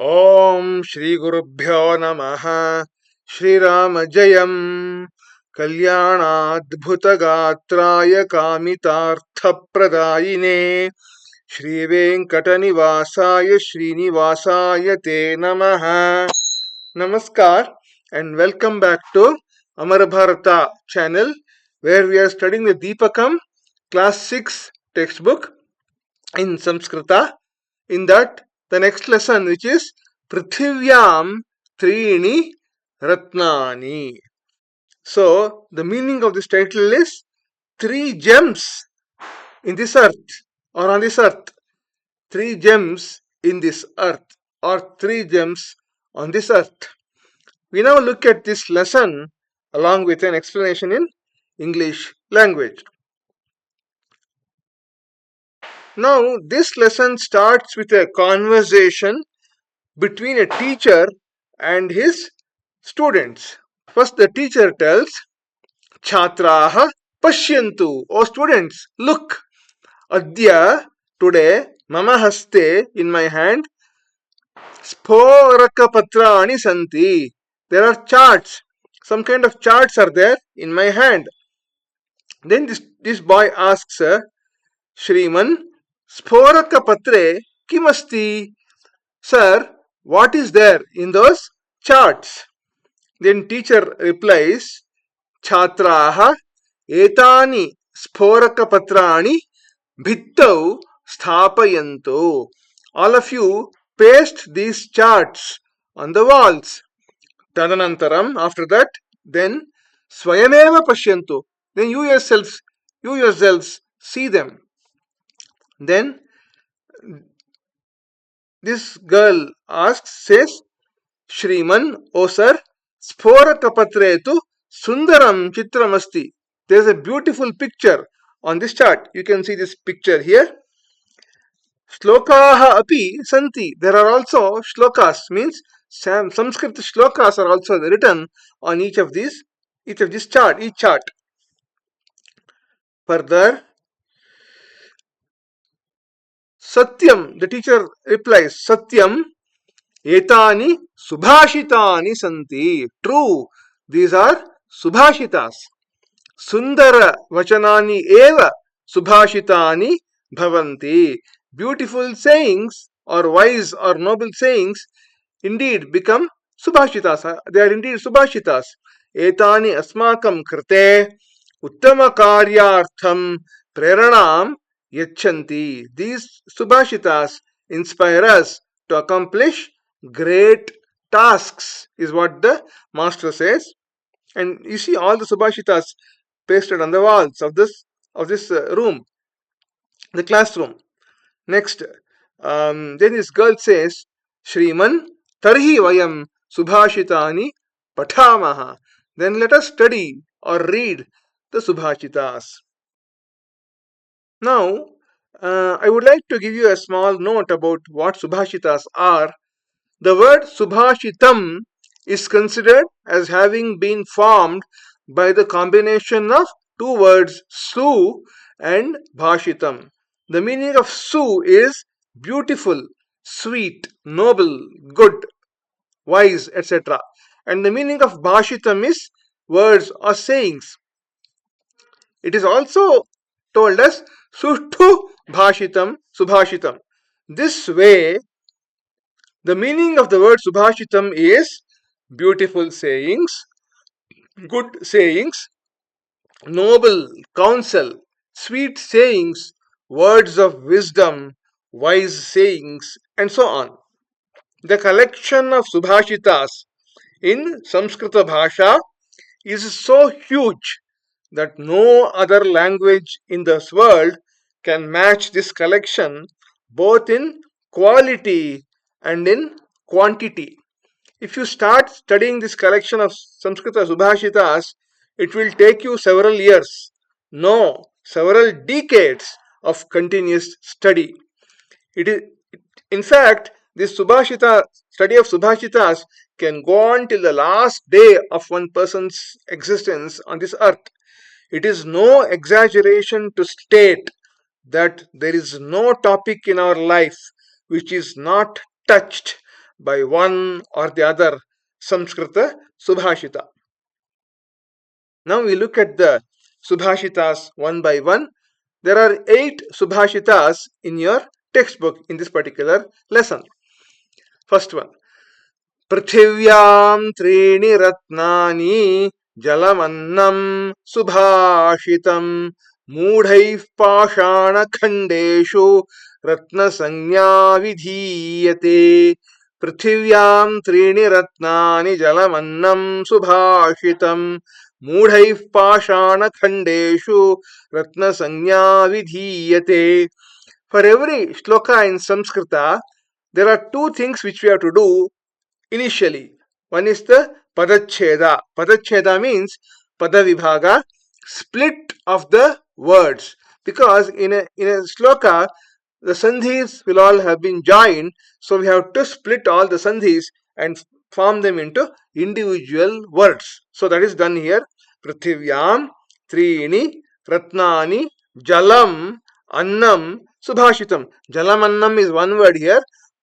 Om Shri Gurubhyo Namaha. Shri Rama Jayam Kalyanadbhutagatraya Kamitarthapradayine Shri Venkatanivasaya Srinivasaya Te Namaha. Namaskar and welcome back to Amarabharata channel, where we are studying the Deepakam class 6 textbook in Samskrita. In that, the next lesson, which is Pruthivyaam Treeni Ratnaani. So, the meaning of this title is three gems in this earth or on this earth. Three gems in this earth or three gems on this earth. We now look at this lesson along with an explanation in English language. Now, this lesson starts with a conversation between a teacher and his students. First, the teacher tells, Chhatraha Pashyantu, O students, look, Adya, today, Mama Haste, in my hand, Sporaka Patrani Santi. There are charts, some kind of charts are there in my hand. Then this boy asks, Shriman, Sporaka Patre Kimasti? Sir, what is there in those charts? Then teacher replies, Chhatraha etani sporaka patrani bhittau sthapayanto. All of you paste these charts on the walls. Tadanantaram, after that, then swayameva pashyantu. Then you yourselves see them. Then this girl says, Shriman, O sir, Sporakapatretu Sundaram Chitramasti. There is a beautiful picture on this chart. You can see this picture here. Shlokaha api santi. There are also shlokas, means Sanskrit shlokas are also written on each of this chart, each chart. Further, Satyam, the teacher replies, Satyam etani subhashitani santi. True, these are subhashitas. Sundara vachanani eva subhashitani bhavanti. Beautiful sayings or wise or noble sayings indeed become subhashitas. They are indeed subhashitas. Etani asmakam krite uttama karyartham preranam yachanti. These subhashitas inspire us to accomplish great tasks, is what the master says. And you see all the subhashitas pasted on the walls of this room, the classroom. Next, then this girl says, Shriman, tarhi vayam subhashitani pathamaha. Then let us study or read the subhashitas. Now, I would like to give you a small note about what subhashitas are. The word subhashitam is considered as having been formed by the combination of two words su and bhashitam. The meaning of su is beautiful, sweet, noble, good, wise, etc. And the meaning of bhashitam is words or sayings. It is also told as sushtu bhashitam, subhashitam. This way, the meaning of the word subhashitam is beautiful sayings, good sayings, noble counsel, sweet sayings, words of wisdom, wise sayings, and so on. The collection of subhashitas in Samskrita Bhasha is so huge that no other language in this world can match this collection both in quality and in quantity. If you start studying this collection of Samskrita Subhashitas, it will take you several years, no, several decades of continuous study. In fact, this study of Subhashitas can go on till the last day of one person's existence on this earth. It is no exaggeration to state that there is no topic in our life which is not touched by one or the other Samskrita Subhashita. Now we look at the Subhashitas one by one. There are 8 Subhashitas in your textbook in this particular lesson. First one. पृथिव्यां त्रीणि रत्नानि जलमन्नं सुभाषितं मूढैः पाषाणखण्डेषु रत्नसंज्ञा विधीयते. पृथिव्यां त्रीणि रत्नानि जलमन्नं सुभाषितं मूढैः पाषाणखण्डेषु रत्नसंज्ञा विधीयते. For every shloka in Samskrita, there are 2 things which we have to do initially. One is the padacheda. Padacheda means padavibhaga, split of the words. Because in a shloka, the sandhis will all have been joined, so we have to split all the sandhis and form them into individual words. So that is done here. Prithivyam, Treeni, Ratnaani, Jalam, Annam, Subhashitam. Jalam Annam is one word here,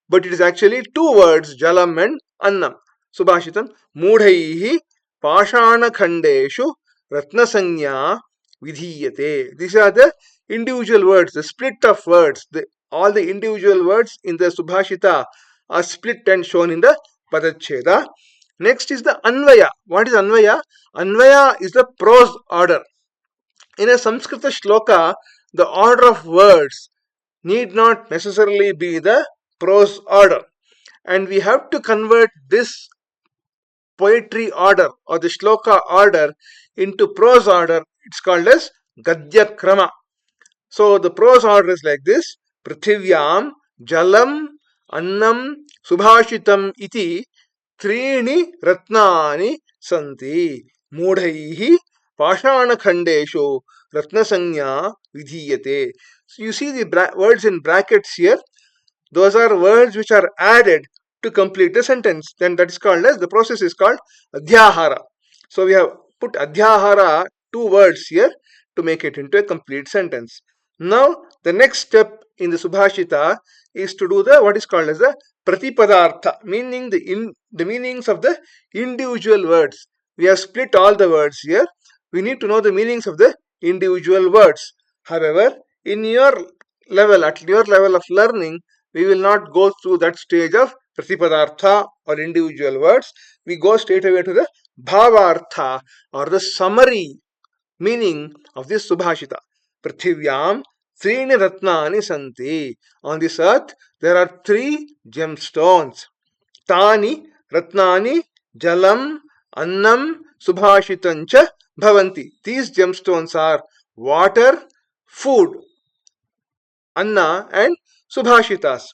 but it is actually 2 words, Jalam and Annam. Subhashitam. Mudhaihi Pashana Khandeshu Ratnasanya Vidhiyate. These are the individual words, the split of words. All the individual words in the Subhashita are split and shown in the Padacheda. Next is the Anvaya. What is Anvaya? Anvaya is the prose order. In a Samskrita shloka, the order of words need not necessarily be the prose order. And we have to convert this poetry order or the shloka order into prose order. It's called as Gadya Krama. So the prose order is like this. Prithivyam, Jalam, Annam, Subhashitam iti Treeni Ratnani Santi. Mudhaihi Pashana Khandeshu Ratnasanya Vidhiyate. So you see the words in brackets here. Those are words which are added to complete a sentence. Then that is called as, the process is called Adhyahara. So we have put Adhyahara, 2 words here to make it into a complete sentence. Now the next step in the Subhashita is to do the what is called as the Pratipadartha, meaning the meanings of the individual words. We have split all the words here. We need to know the meanings of the individual words. However, in your level, at your level of learning, we will not go through that stage of Pratipadartha or individual words. We go straight away to the Bhavartha or the summary meaning of this Subhashita. Prithivyam Treeni Ratnaani Santi. On this earth, there are 3 gemstones. Tani Ratnaani Jalam Annam Subhashitancha Bhavanti. These gemstones are water, food, Anna and Subhashitas.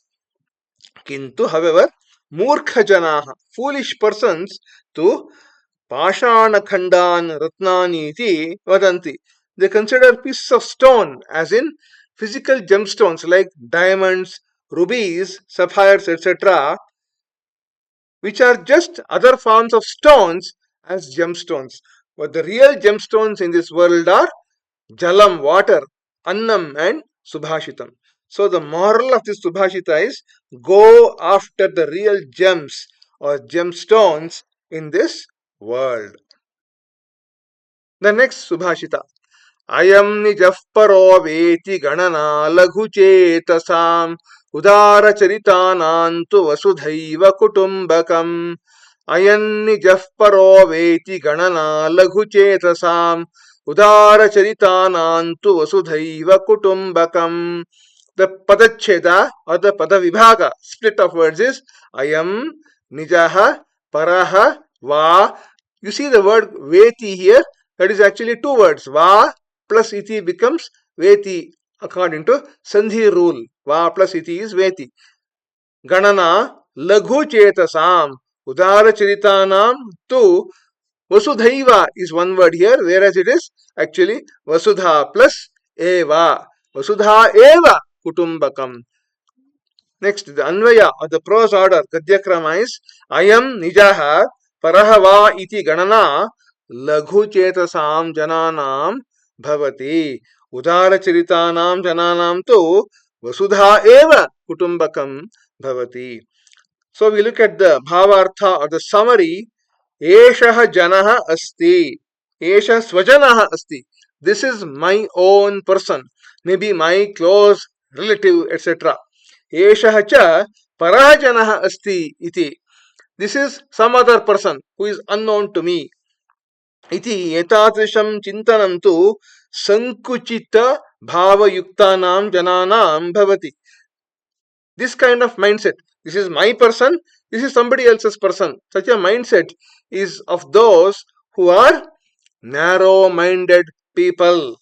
Kintu, however, Murkha Janaha, foolish persons, to Pashana Khandan Ratnani iti vadanti. They consider pieces of stone, as in physical gemstones like diamonds, rubies, sapphires, etc., which are just other forms of stones, as gemstones. But the real gemstones in this world are Jalam, water, Annam and Subhashitam. So the moral of this Subhashita is, go after the real gems or gemstones in this world. The next Subhashita. Ayam nijah paro veti ganana laghu chetasam udara charitanantu vasudhaiva kutumbakam. Ayam nijah paro veti ganana laghu chetasam udara charitanantu vasudhaiva kutumbakam. The padacheda or the padavibhaga, split of words, is Ayam nijaha paraha va. You see the word veti here. That is actually 2 words. Va plus iti becomes veti according to Sandhi rule. Va plus iti is veti. Ganana laghu chetasam udara charitanam tu vasudhaiva is 1 word here, whereas it is actually vasudha plus eva. Vasudha eva kutumbakam. Next, the Anvaya or the prose order, Gadyakrama, is Ayam nijaha parahava iti ganana laghu chetasam jananam bhavati udara charitanam jananam tu vasudha eva kutumbakam bhavati. So we look at the bhavartha or the summary. Eshah janah asti. Esha swajanah asti. This is my own person, maybe my close relative, etc. Eshah cha parah janah asti iti. This is some other person who is unknown to me. इति एतादृशं चिन्तनं तु संकुचित भावयुक्तानां जनानां भवति. This kind of mindset, this is my person, this is somebody else's person, such a mindset is of those who are narrow minded people.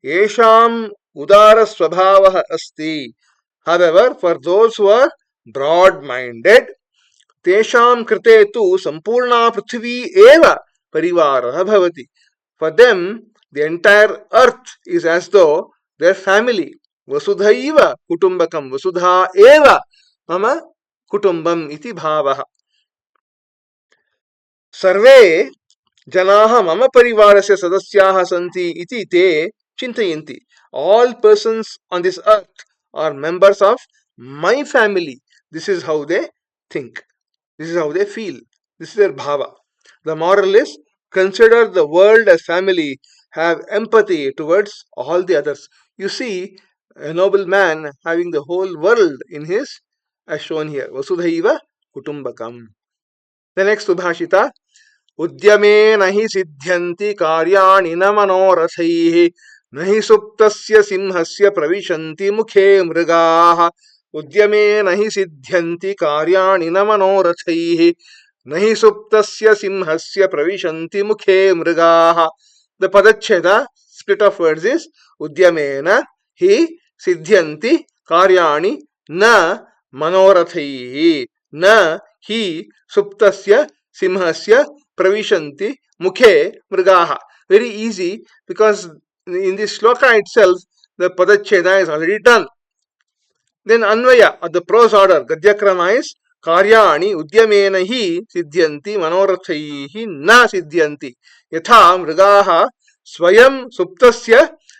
Yesham udara swabhavah asti. However, for those who are broad minded, तेषां कृते तु संपूर्णा पृथ्वी एव परिवारः भवति. For them, the entire earth is as though their family. वसुधैव कुटुम्बकं, वसुधा एव मम कुटुम्बम् इति भावः. सर्वे जनाः मम परिवारस्य सदस्याः सन्ति इति ते चिन्तयन्ति. All persons on this earth are members of my family. This is how they think. This is how they feel. This is their bhava. The moral is consider the world as family, have empathy towards all the others. You see a noble man having the whole world in his, as shown here. Vasudhaiva Kutumbakam. The next Subhashita. उद्यमेन हि सिद्ध्यन्ति कार्याणि न मनोरथैः न हि सुप्तस्य सिंहस्य प्रविशन्ति मुखे मृगाः. उद्यमेन हि सिद्ध्यन्ति कार्याणि न मनोरथैः न हि सुप्तस्य सिंहस्य प्रविशन्ति मुखे मृगाः. The padacheda split of words is udyamena hi siddhyanti karyani na manorathaihi na hi suptasya simhasya pravishanti mukhe mrigaha. Very easy, because in this shloka itself the padacheda is already done. Then anvaya or the prose order, gadyakrama is karyani udyamena hi siddhyanti manorathaihi na siddhyanti यथा मृगाः स्वयं सुप्तस्य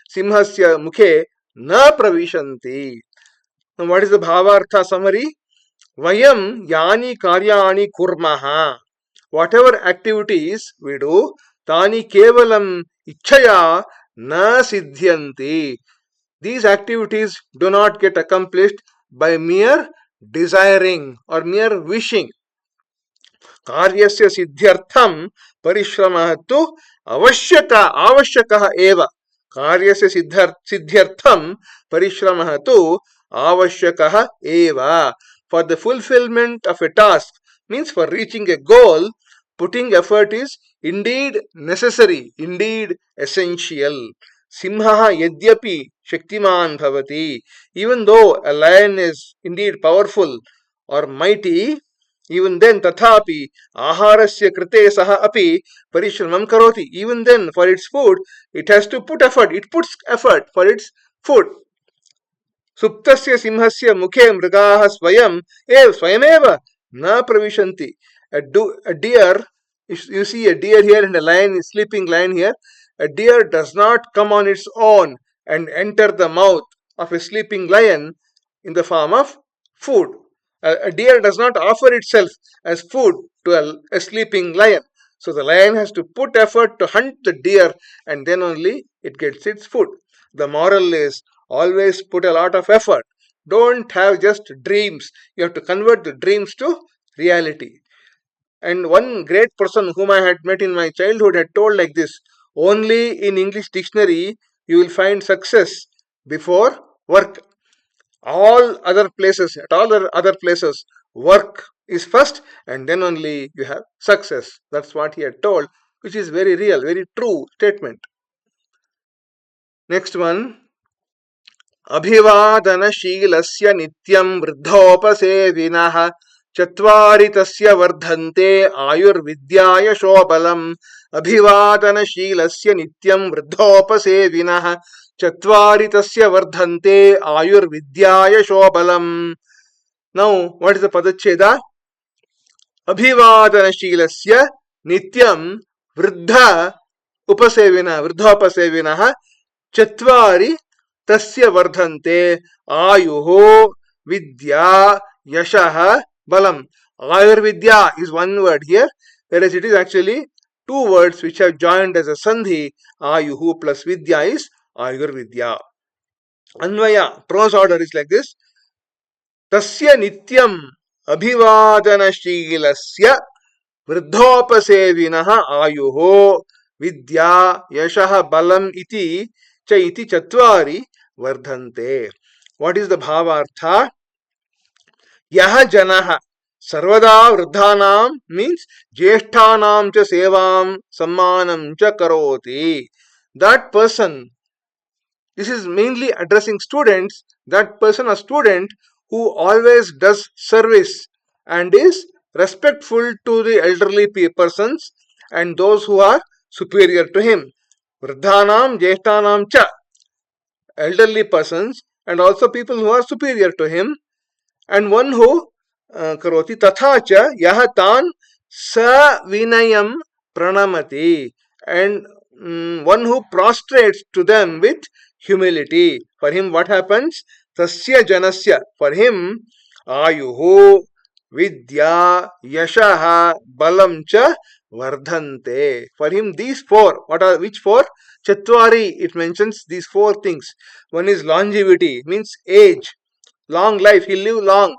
सिंहस्य मुखे न प्रविशन्ति. What is the bhavartha summary? Vayam yani karyani kurmaha. Whatever activities we do, tani kevalam ichchaya na siddhyanti. These activities do not get accomplished by mere desiring or mere wishing. कार्यस्य सिद्ध्यर्थं परिश्रमः तु आवश्यकः एव. कार्यस्य सिद्ध्यर्थं परिश्रमः तु आवश्यकः एव. For the fulfillment of a task, means for reaching a goal, putting effort is indeed necessary, indeed essential. Simha yadyapi shaktiman bhavati. Even though a lion is indeed powerful or mighty, even then tathapi aharasya krite saha api parishramam karoti. Even then, for its food, it has to put effort. It puts effort for its food. Suptasya simhasya mukhe mrigaha swayameva na pravishanti. A deer, you see a deer here and a lion, a sleeping lion here. A deer does not come on its own and enter the mouth of a sleeping lion in the form of food. A deer does not offer itself as food to a sleeping lion. So the lion has to put effort to hunt the deer, and then only it gets its food. The moral is always put a lot of effort. Don't have just dreams. You have to convert the dreams to reality. And one great person whom I had met in my childhood had told like this: only in English dictionary you will find success before work. All other places, at all other places, work is first, and then only you have success. That's what he had told, which is very real, very true statement. Next one. अभिवादनशीलस्य नित्यं वृद्धोपसेविनः चत्वारि तस्य वर्धन्ते आयुर्विद्यायशोबलम्. अभिवादनशीलस्य नित्यं वृद्धोपसेविनः चत्वारि तस्य वर्धन्ते आयुर्विद्यायशोबलम्. Now, what is the padacheda? अभिवादनशीलस्य नित्यं वृद्ध वृद्धोपसेविनः चत्वारि तस्य वर्धन्ते आयुः विद्या यशः बलम. Ayurvidya is one word here, whereas it is actually two words which have joined as a sandhi. Ayuhu plus vidya is Ayurvidya. Anvaya, prose order is like this. Tasya nityam abhivadanashīlasya वृद्धोपसेविनः आयुः विद्या यशः बलम् इति च इति चत्वारि वर्धन्ते. What is the bhavartha? यः जनः सर्वदा वृद्धानां means ज्येष्ठानां च सेवां सम्मानं च करोति. That person, this is mainly addressing students, that person, a student who always does service and is respectful to the elderly persons and those who are superior to him. Vrdhanam, Jeshtanam cha, elderly persons and also people who are superior to him, and one who karoti tatha cha yah tan sa vinayam pranamati, and one who prostrates to them with humility. For him what happens? Tasya janasya, for him ayuhu vidya yashaha balam cha vardhante. For him these four, what are which four? Chatwari, it mentions these four things. One is longevity, means age, long life, he'll live long.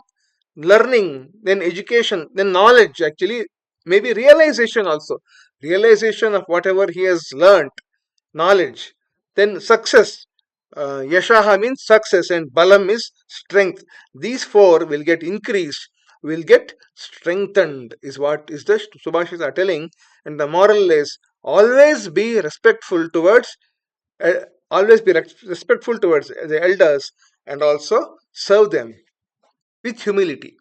Learning, then education, then knowledge, actually maybe realization also, realization of whatever he has learnt, knowledge, then success. Yashaha means success and balam is strength. These four will get increased, will get strengthened, is what is the Subhashis are telling. And the moral is always be respectful towards, always be respectful towards the elders and also serve them with humility.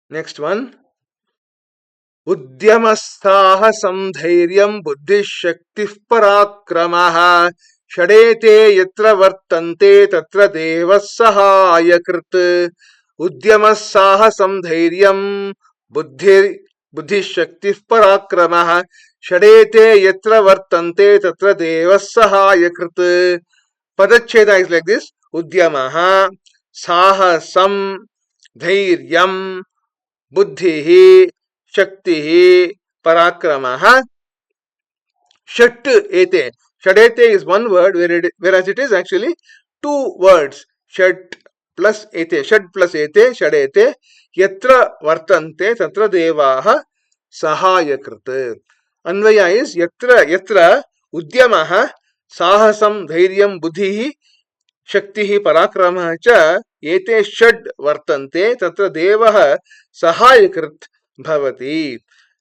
Next one. उद्यमस्साहसं धैर्यं बुद्धिशक्तिः पराक्रमः षडेते यत्र वर्तन्ते तत्र देवः सहायकृत्. उद्यमस्साहसं धैर्यं बुद्धिशक्तिः पराक्रमः षडेते यत्र वर्तन्ते तत्र देवः सहायकृत्. पदच्छेद is like this. उद्यमः साहसं धैर्यं बुद्धिः शक्ति पराक्रमः षट् एते. षडेते is one word, whereas it is actually two words. षट् plus एते, षट् plus एते, षडेते. यत्र वर्तन्ते तत्र देवाः सहायकृत्. अन्वया is यत्र उद्यमः साहसं धैर्यं बुद्धिः शक्तिः पराक्रमः च एते षड् वर्तन्ते तत्र देवः सहायकृत् bhavati.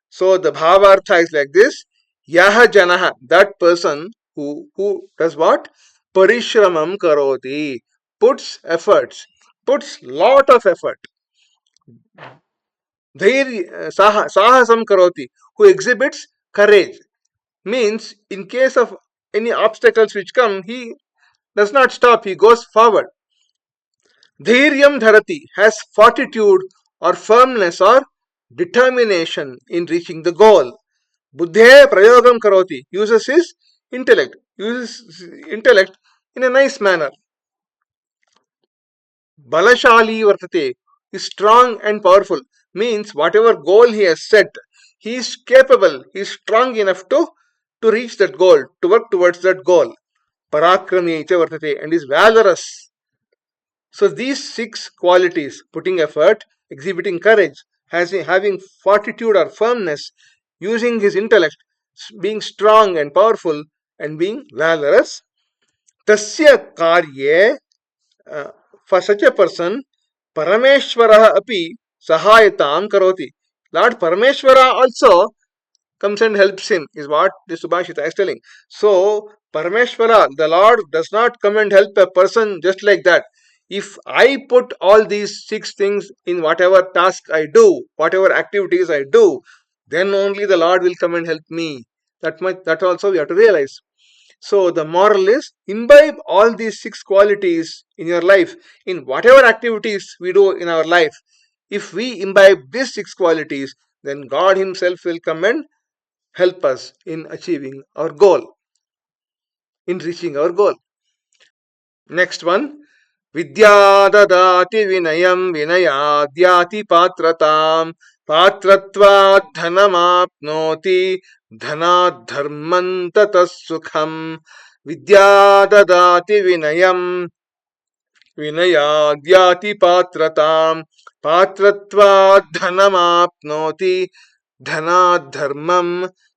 So the bhavartha is like this. Yah janah, that person who does what? Parishramam karoti, puts efforts, puts lot of effort. Sahasam karoti, who exhibits courage, means in case of any obstacles which come, he does not stop, he goes forward. Dhairyam dharati, has fortitude or firmness or determination in reaching the goal. Buddhe prayogam karoti, uses his intellect, in a nice manner. Balashali vartate, is strong and powerful, means whatever goal he has set, he is capable, he is strong enough to reach that goal, to work towards that goal. Parakrami cha vartate, and is valorous. So these six qualities, putting effort, exhibiting courage, having fortitude or firmness, using his intellect, being strong and powerful, and being valorous, tasya karye, for such a person, Parameshwara api sahayatam karoti. Lord Parameshwara also comes and helps him, is what the Subhashita is telling. So, Parameshwara, the Lord, does not come and help a person just like that. If I put all these six things in whatever task I do, whatever activities I do, then only the Lord will come and help me. That also we have to realize. So the moral is, imbibe all these six qualities in your life, in whatever activities we do in our life. If we imbibe these six qualities, then God Himself will come and help us in achieving our goal, in reaching our goal. Next one, Vidya dadati vinayam vinayadyati patratam patratvad dhanamapnoti dhanad dharman tatas sukham. Vidya dadati vinayam विनयाद्याति पात्रताम पात्रत्वात् धनमाप्नोति धनात् धर्मम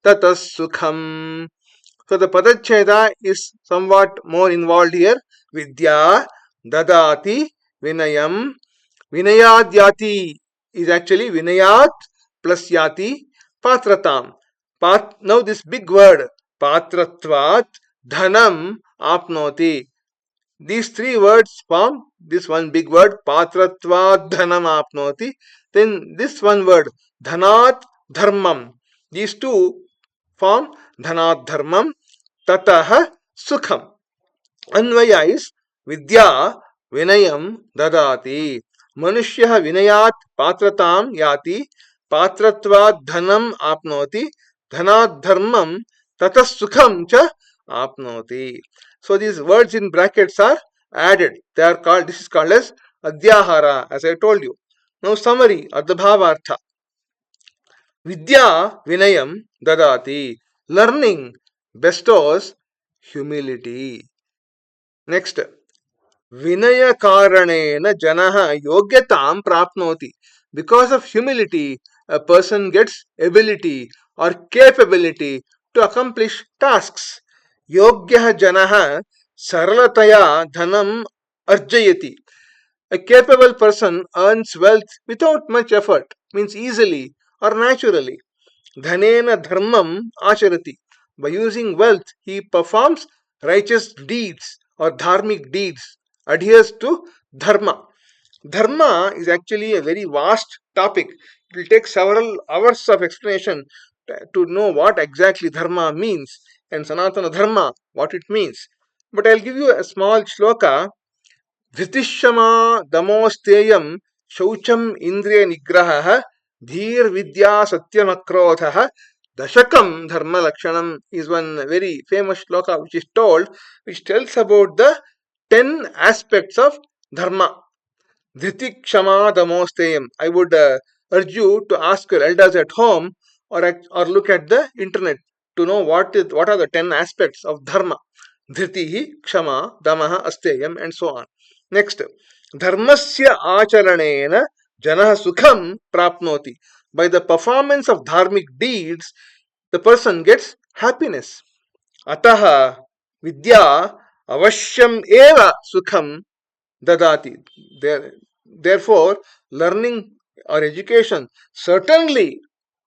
ततः सुखम. So the padacheda is somewhat more involved here. Vidya, dadati, vinayam. Vinayad yati is actually vinayat plus yati, patratam. Now this big word, patratvat, dhanam, apnoti. These three words form this one big word, patratvat dhanam apnoti. Then this one word, dhanat dharmam. These two form dhanat dharmam, tatah sukham. Anvaya is vidya vinayam dadati. Manushya vinayat patratam yati patratvat dhanam apnoti dhanat dharmam tatah sukham cha apnoti. So these words in brackets are added. They are called, this is called as adhyahara, as I told you. Now summary, ardhabhavartha. Vidya vinayam dadati. Learning bestows humility. Next, vinaya karanena janaha yogyataam prapnoti. Because of humility, a person gets ability or capability to accomplish tasks. Yogyah janaha saralataya dhanam arjayati. A capable person earns wealth without much effort, means easily or naturally. Dhanena dharmam acharati. By using wealth, he performs righteous deeds or dharmic deeds, adheres to dharma. Dharma is actually a very vast topic. It will take several hours of explanation to know what exactly dharma means and Sanatana dharma, what it means. But I'll give you a small shloka. धृतिक्षमा दमोस्तेयं शौचम इंद्रिय निग्रह धीर विद्या सत्यम अक्रोध दशकम धर्म लक्षणम is one very famous shloka which is told, which tells about the 10 aspects of dharma. Dhriti kshama damosteyam. I would urge you to ask your elders at home or look at the internet to know what are the 10 aspects of dharma. Dhritihi, kshama, damaha, asteyam, and so on. Next, dharmasya acharanena janah sukham prapnoti. By the performance of dharmic deeds, the person gets happiness. Ataha vidya avashyam eva sukham dadati. Therefore, learning or education certainly,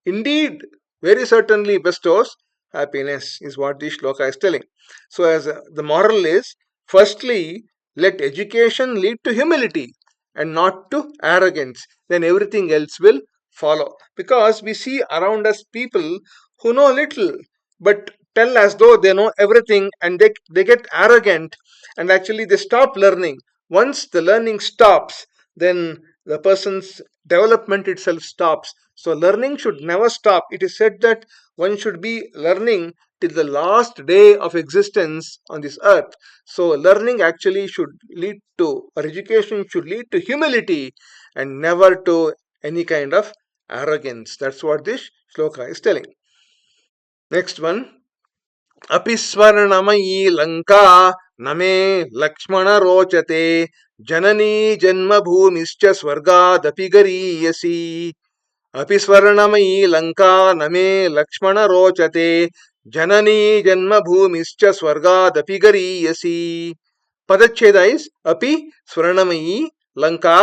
indeed, very certainly bestows happiness, is what this shloka is telling. So, as the moral is, firstly, let education lead to humility and not to arrogance. Then everything else will follow. Because we see around us people who know little but tell as though they know everything, and they get arrogant and actually they stop learning. Once the learning stops, then the person's development itself stops. So learning should never stop. It is said that one should be learning till the last day of existence on this earth. So learning actually should lead to, or education should lead to humility and never to any kind of arrogance. That's what this shloka is telling. Next one. अपि स्वर्णमयी लंका न मे लक्ष्मण रोचते जननी जन्मभूमिश्च स्वर्गादपि गरीयसी. अपि स्वर्णमयी लंका न मे लक्ष्मण रोचते जननी जन्मभूमिश्च स्वर्गादपि गरीयसी. पदच्छेद is अपि स्वर्णमयी लंका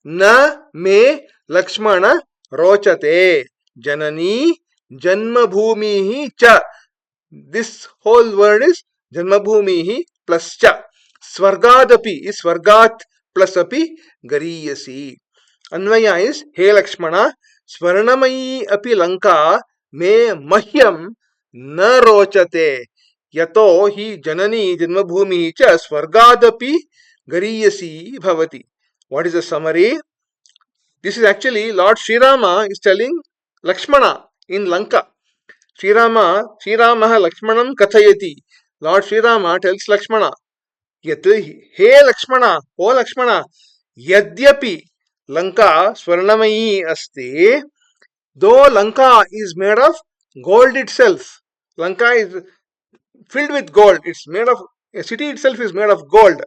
न मे लक्ष्मण रोचते जननी जन्मभूमि च. This whole word is Janmabhumihi plus cha. Swargadapi is Swargat plus api gariyasi. Anvaya is He Lakshmana, Swarnamayi api Lanka me mahyam na rochate. Yato hi janani Janmabhumihi cha Swargadapi gariyasi bhavati. What is the summary? This is actually Lord Sri Rama is telling Lakshmana in Lanka. Sriramaha Lakshmanam Kathayati. Lord Sri Rama tells Lakshmana, Yat, he Lakshmana, O Lakshmana, Yadyapi Lanka Swarnamayi Asti, though Lanka is made of gold itself. Lanka is filled with gold. It's made of, a city itself is made of gold.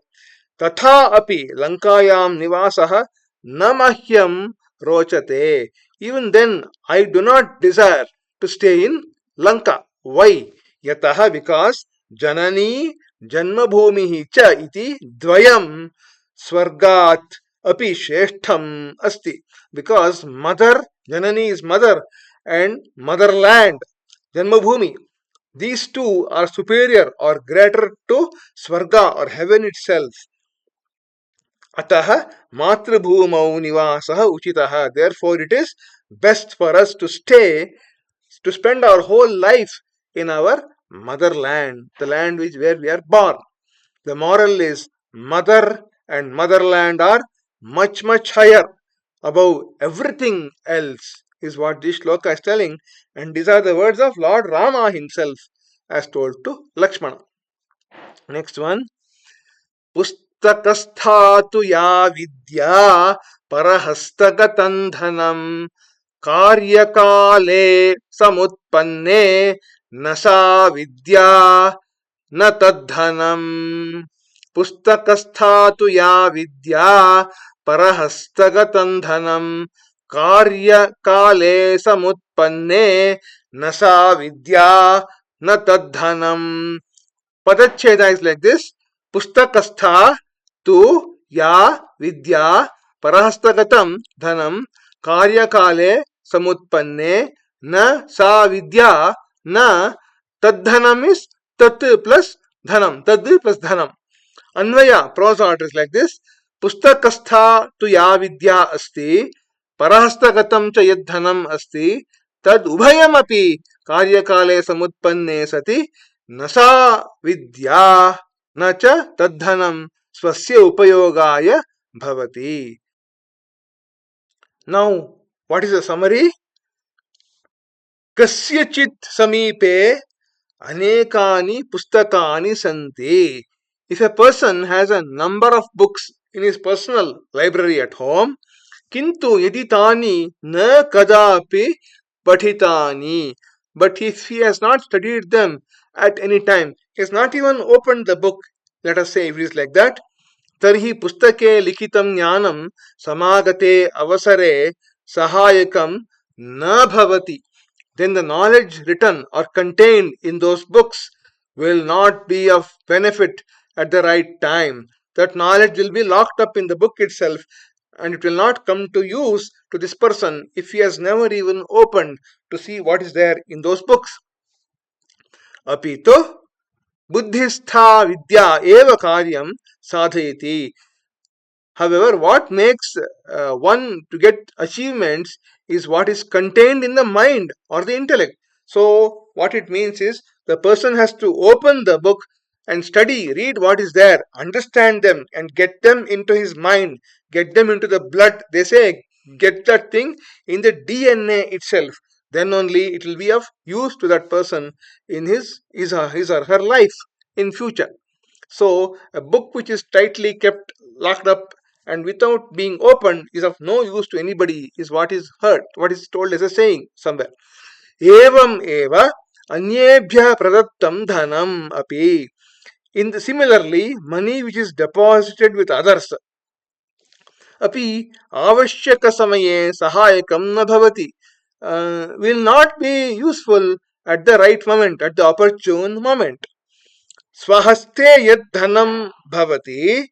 Tatha api Lankayam Nivasaha Namahyam Rochate. Even then, I do not desire to stay in Lanka. Why? Yataha, because Janani Janmabhumihi cha iti dvayam Swargat api Shreshtham asti. Because mother, Janani is mother, and motherland, Janmabhumi, these two are superior or greater to Swarga or heaven itself. Ataha matrabhumau nivasaha uchitaha. Therefore, it is best for us to stay, to spend our whole life in our motherland, the land where we are born. The moral is mother and motherland are much, much higher above everything else, is what this shloka is telling. And these are the words of Lord Rama himself as told to Lakshmana. Next one. पुस्तकस्थातु या विद्या परहस्तगतं धनं कार्यकाले समुत्पन्ने न सा विद्या न तद्धनम्. पुस्तकस्थातु या विद्या परहस्तगतं धनं कार्यकाले समुत्पन्ने न सा विद्या न तद्धनम्. Padacheda is like this. Pustakastha tu ya vidya parahastagatam dhanam karyakale samutpanne na sa vidya na tadhanam is tat plus dhanam. Tad plus dhanam. Anvaya, prose order is like this. Pustakastha tu ya vidya asti parahastagatam cha yad dhanam asti tad ubhayam api karyakale samutpanne sati न सा विद्या न च तद्धनम स्वस्य उपयोगाय भवति. Now, what is the summary? कस्यचित् समीपे अनेकानि पुस्तकानि सन्ति. If a person has a number of books in his personal library at home, किन्तु यदि तानि न कदापि पठितानि, but if he has not studied them at any time, he has not even opened the book, let us say if it is like that, तर्हि पुस्तके लिखितं ज्ञानं समागते अवसरे सहायकं न भवति. Then the knowledge written or contained in those books will not be of benefit at the right time. That knowledge will be locked up in the book itself, and it will not come to use to this person if he has never even opened to see what is there in those books. Apito buddhistha vidya eva karyam sadhayati. However, what makes one to get achievements is what is contained in the mind or the intellect. So, what it means is the person has to open the book and study, read what is there, understand them, and get them into his mind, get them into the blood. They say, get that thing in the DNA itself. Then only it will be of use to that person in his or her life in future. So, a book which is tightly kept, locked up, and without being opened is of no use to anybody, is what is heard, what is told as a saying somewhere. Evam eva anyebhya pradattam dhanam api. Similarly, money which is deposited with others api avashyaka samaye sahayakam na bhavati, will not be useful at the right moment, at the opportune moment. Swahaste yad dhanam bhavati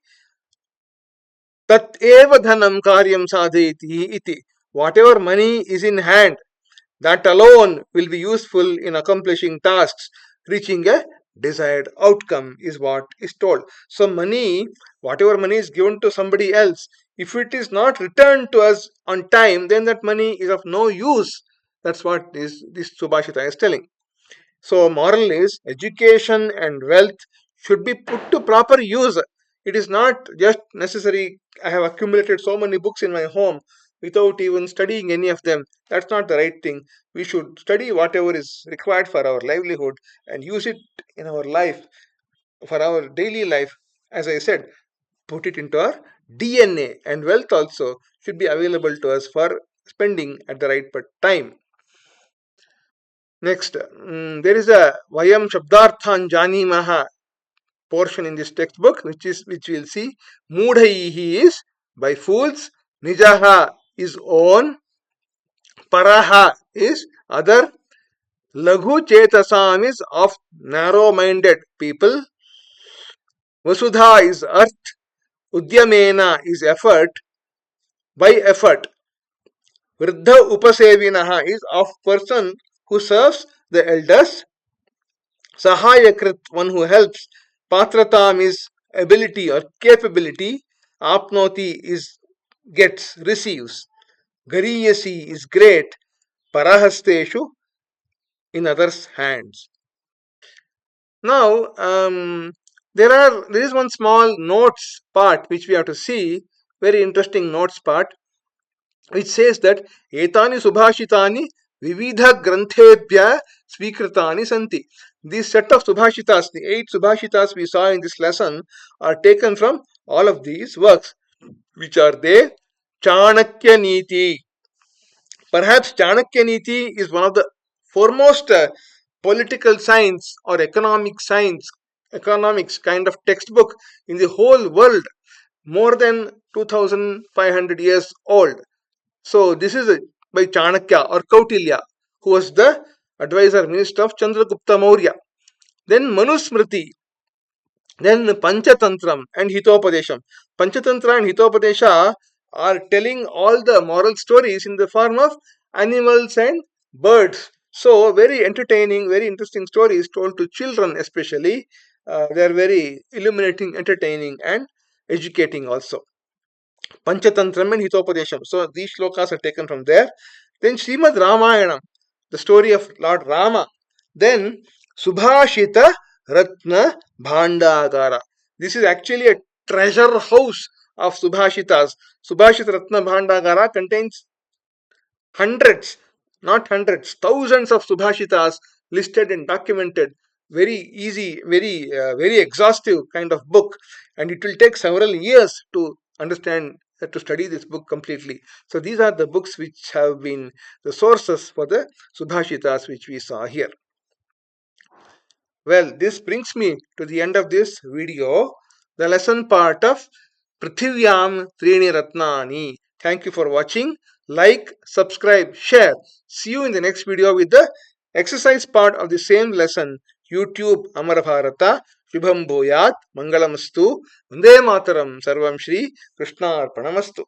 tat eva dhanam karyam sadhayati iti. Whatever money is in hand, that alone will be useful in accomplishing tasks, reaching a desired outcome, is what is told. So, money, whatever money is given to somebody else, if it is not returned to us on time, then that money is of no use. That's what this Subhashita is telling. So, moral is education and wealth should be put to proper use. It is not just necessary, I have accumulated so many books in my home without even studying any of them. That's not the right thing. We should study whatever is required for our livelihood and use it in our life, for our daily life, as I said, put it into our DNA, and wealth also should be available to us for spending at the right time. Next, there is a Vayam Shabdarthan Janimaha portion in this textbook, which we'll see. Mudhaihi is by fools, Nijaha is own, Paraha is other, Laghu Chetasam is of narrow-minded people, Vasudha is earth, Udyamena is effort, by effort. Vriddha Upasevinaha is of person who serves the elders, Sahayakrit, one who helps, Patratam is ability or capability, Apnoti is gets, receives, Gariyasi is great, Parahasteshu in others' hands. Now, there is one small notes part which we have to see, very interesting notes part, which says that Etani Subhashitani Vividha Granthebhya Svikritani Santi. This set of Subhashitas, the 8 Subhashitas we saw in this lesson, are taken from all of these works. Which are they? Chanakya Niti. Perhaps Chanakya Niti is one of the foremost political science or economics kind of textbook in the whole world, more than 2500 years old. So this is by Chanakya or Kautilya, who was the advisor minister of Chandragupta Maurya. Then Manusmriti, then Panchatantram and Hitopadesham. Panchatantra and Hitopadesha are telling all the moral stories in the form of animals and birds. So very entertaining, very interesting stories told to children especially. They are very illuminating, entertaining and educating also. Panchatantram and Hitopadesham. So these shlokas are taken from there. Then Srimad Ramayanam, the story of Lord Rama. Then Subhashita Ratna Bhandagara. This is actually a treasure house of Subhashitas. Subhashita Ratna Bhandagara contains hundreds, not hundreds, thousands of Subhashitas listed and documented. Very easy, very exhaustive kind of book, and it will take several years to understand, to study this book completely. So these are the books which have been the sources for the Subhashitas which we saw here. Well, this brings me to the end of this video, the lesson part of Pruthivyaam Treeni Ratnaani. Thank you for watching. Like, subscribe, share. See you in the next video with the exercise part of the same lesson. YouTube Amarabharata. Shubham Bhoyat. Mangalamastu. Vande Mataram. Sarvam Shri Krishnarpanamastu.